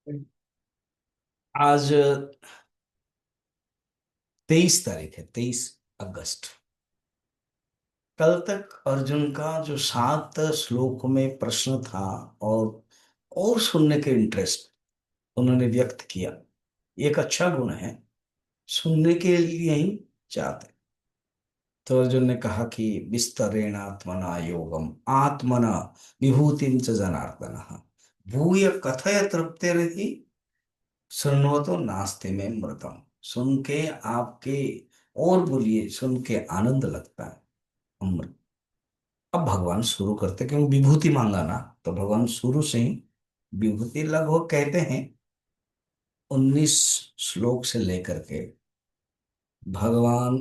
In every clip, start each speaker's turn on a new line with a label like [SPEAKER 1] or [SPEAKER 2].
[SPEAKER 1] आज 23 तारीख है, 23 अगस्त। कल तक अर्जुन का जो 7 श्लोक में प्रश्न था, और सुनने के इंटरेस्ट उन्होंने व्यक्त किया। ये एक अच्छा गुण है, सुनने के लिए ही चाहते। तो अर्जुन ने कहा कि विस्तरेण आत्मना योगम आत्मना विभूतिम च जनार्दन भूय कथय तृप्तिर्हि शृण्वतो नास्ति में मृतम। सुन के आपके, और बोलिए, सुन के आनंद लगता है, अमृत। अब भगवान शुरू करते, क्योंकि विभूति मांगा ना, तो भगवान शुरू से ही विभूति लगभग कहते हैं 19 श्लोक से लेकर के भगवान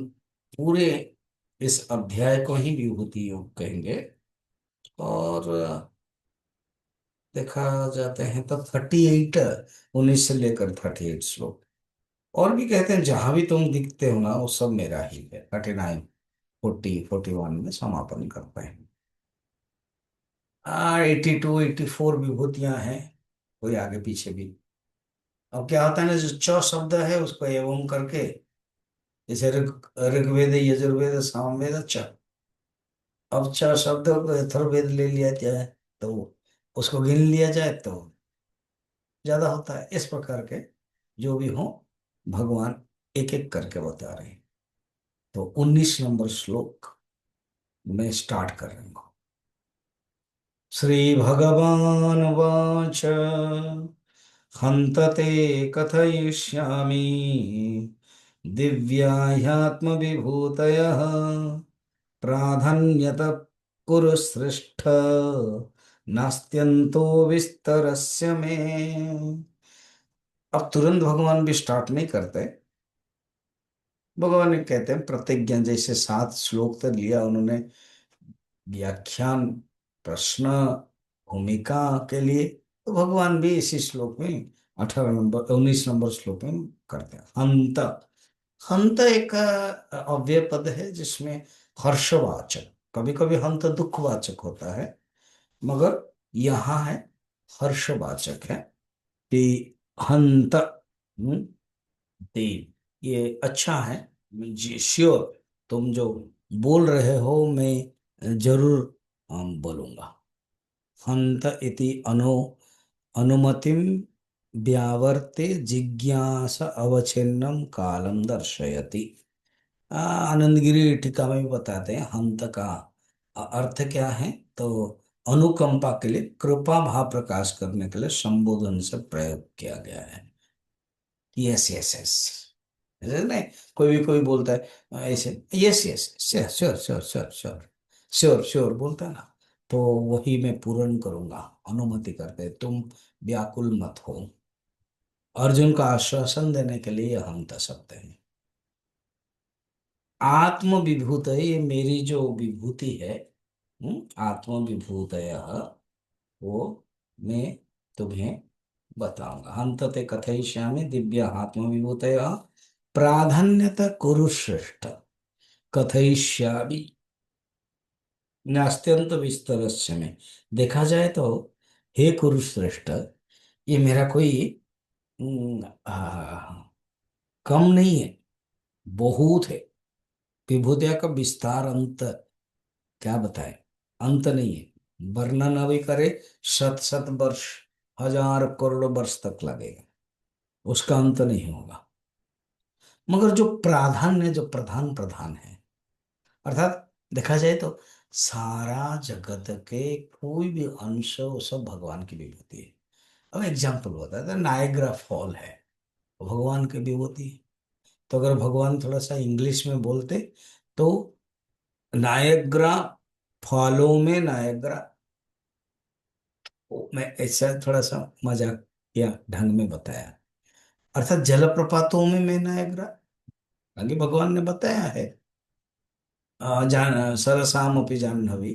[SPEAKER 1] पूरे इस अध्याय को ही विभूति योग कहेंगे। और देखा जाते हैं तो 38, 19 से लेकर 38 श्लोक। और भी कहते हैं जहां भी तुम दिखते हो ना, वो सब मेरा ही है। 39, 41 में समापन करते हैं। 82, 84 विभूतियां हैं, कोई आगे पीछे भी। अब क्या होता है ना, जो च शब्द है उसको एवं करके, जैसे ऋग्वेद, यजुर्वेद, सामवेद, च। अब च शब्द को अथर्ववेद ले लिया जाए तो उसको गिन लिया जाए तो ज्यादा होता है। इस प्रकार के जो भी हो, भगवान एक एक करके बता रहे हैं। तो 19 नंबर श्लोक में स्टार्ट कर रहे हैं। श्री भगवान वाच हन्त ते कथयिष्यामि दिव्या ह्यात्मविभूतयः प्राधान्यत कुरु श्रेष्ठ नास्त्यंतो विस्तरस्य मे। अब तुरंत भगवान भी स्टार्ट नहीं करते। भगवान ये कहते हैं प्रतिज्ञा, जैसे 7 श्लोक तक लिया उन्होंने व्याख्यान, प्रश्न, भूमिका के लिए, तो भगवान भी इसी श्लोक में 19 नंबर श्लोक में करते हैं। हंत, हंत एक अव्यय पद है जिसमें हर्षवाचक, कभी कभी हंत दुखवाचक होता है, मगर यहाँ है हर्षवाचक है कि हंत। देव, ये अच्छा है। जी श्योर, तुम जो बोल रहे हो मैं जरूर बोलूंगा। हंत इति अनुमतिम व्यावर्ते जिज्ञास अवच्छिन्नम कालम दर्शयति। आनंदगिरी टीका में भी बताते हैं हंत का अर्थ क्या है। तो अनुकंपा के लिए, कृपा भाव प्रकाश करने के लिए संबोधन से प्रयोग किया गया है। यस यस यस, ऐसे नहीं, कोई बोलता है ऐसे, yes yes, sure sure sure sure sure sure sure बोलता है ना, तो वही मैं पूर्ण करूंगा। अनुमति करते, तुम व्याकुल मत हो। अर्जुन का आश्वासन देने के लिए हम दस सकते हैं। आत्म विभूत, ये मेरी जो विभूति है, आत्म विभूत, वो मैं तुम्हें बताऊंगा। हम तते कथयिष्यामि दिव्य आत्म विभूत प्राधान्यता कुरु श्रेष्ठ कथयिष्यामि नास्त्यंत विस्तरस्य में। देखा जाए तो हे कुरुश्रेष्ठ, ये मेरा कोई कम नहीं है, बहुत है। विभूतिया का विस्तार अंत क्या बताए, अंत नहीं है। वर्णन अभी करे, शत शत वर्ष, हजार करोड़ वर्ष तक लगेगा, उसका अंत नहीं होगा। मगर जो प्राधान्य, जो प्रधान प्रधान है, अर्थात देखा जाए तो सारा जगत के कोई भी अंश, वो सब भगवान की विभूति है। अब एग्जाम्पल बताया था, नायग्रा फॉल है, वो भगवान की विभूति है। तो अगर भगवान थोड़ा सा इंग्लिश में बोलते तो नायग्रा फॉलों में नायग्रा, मैं ऐसा थोड़ा सा मजाक या ढंग में बताया। अर्थात जलप्रपातों में मैं नायग्रा, आगे भगवान ने बताया है। जान सरसाम अपि जाह्नवी,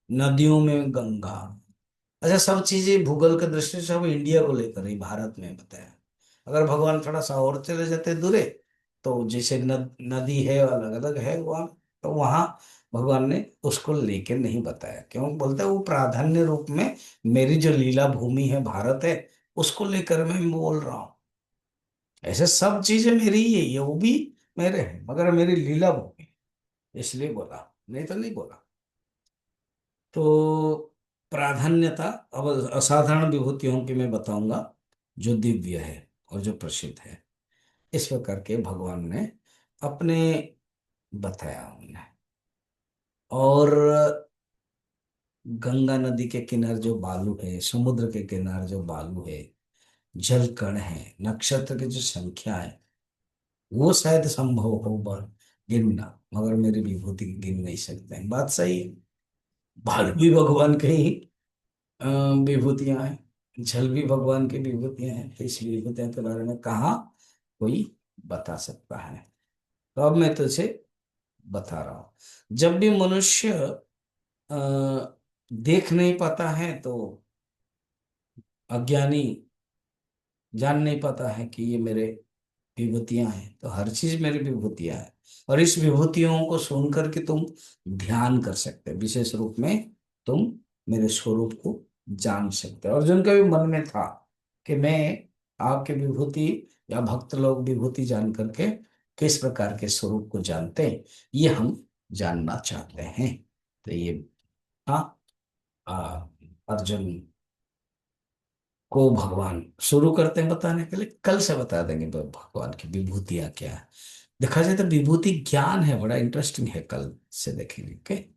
[SPEAKER 1] नदियों में गंगा। अच्छा, सब चीजें भूगोल के दृष्टि से सब इंडिया को लेकर ही, भारत में बताया। अगर भगवान थोड़ा सा और चले जाते दूरे, तो जैसे नदी है अलग अलग है वहाँ, तो वहाँ भगवान ने उसको लेके नहीं बताया। क्यों बोलते हैं, वो प्राधान्य रूप में मेरी जो लीला भूमि है भारत है, उसको लेकर मैं बोल रहा हूँ। ऐसे सब चीजें मेरी ही है, ये वो भी मेरे हैं, मगर मेरी लीला वो है, इसलिए बोला, नहीं तो नहीं बोला। तो प्राधान्यता, अब असाधारण विभूतियों की मैं बताऊंगा जो दिव्य है और जो प्रसिद्ध है। इस प्रकार के भगवान ने अपने बताया हमने। और गंगा नदी के किनारे जो बालू है, समुद्र के किनारे जो बालू है, जल कण है, नक्षत्र की जो संख्या है, वो शायद संभव हो गिनना, मगर मेरी विभूति गिन नहीं सकते हैं। बात सही है। बालू भी भगवान के ही अ, विभूतियां हैं, जल भी भगवान की विभूतियां हैं। तो इस विभूतियों के बारे में कहाँ कोई बता सकता है। तो अब मैं तुझे बता रहा हूं। जब भी मनुष्य देख नहीं पाता है, तो अज्ञानी जान नहीं पाता है कि ये मेरे विभूतियां हैं, तो हर चीज मेरी विभूतियां हैं। और इस विभूतियों को सुन करके तुम ध्यान कर सकते हो, विशेष रूप में तुम मेरे स्वरूप को जान सकते हो। अर्जुन के भी मन में था कि मैं आपके विभूति या भक्त लोग विभूति जान करके किस प्रकार के स्वरूप को जानते हैं, ये हम जानना चाहते हैं। तो ये, हाँ, आ, अर्जुन को भगवान शुरू करते हैं बताने के लिए। कल से बता देंगे भगवान की विभूतियां क्या है। देखा जाए तो विभूति ज्ञान है, बड़ा इंटरेस्टिंग है, कल से देखेंगे। ओके।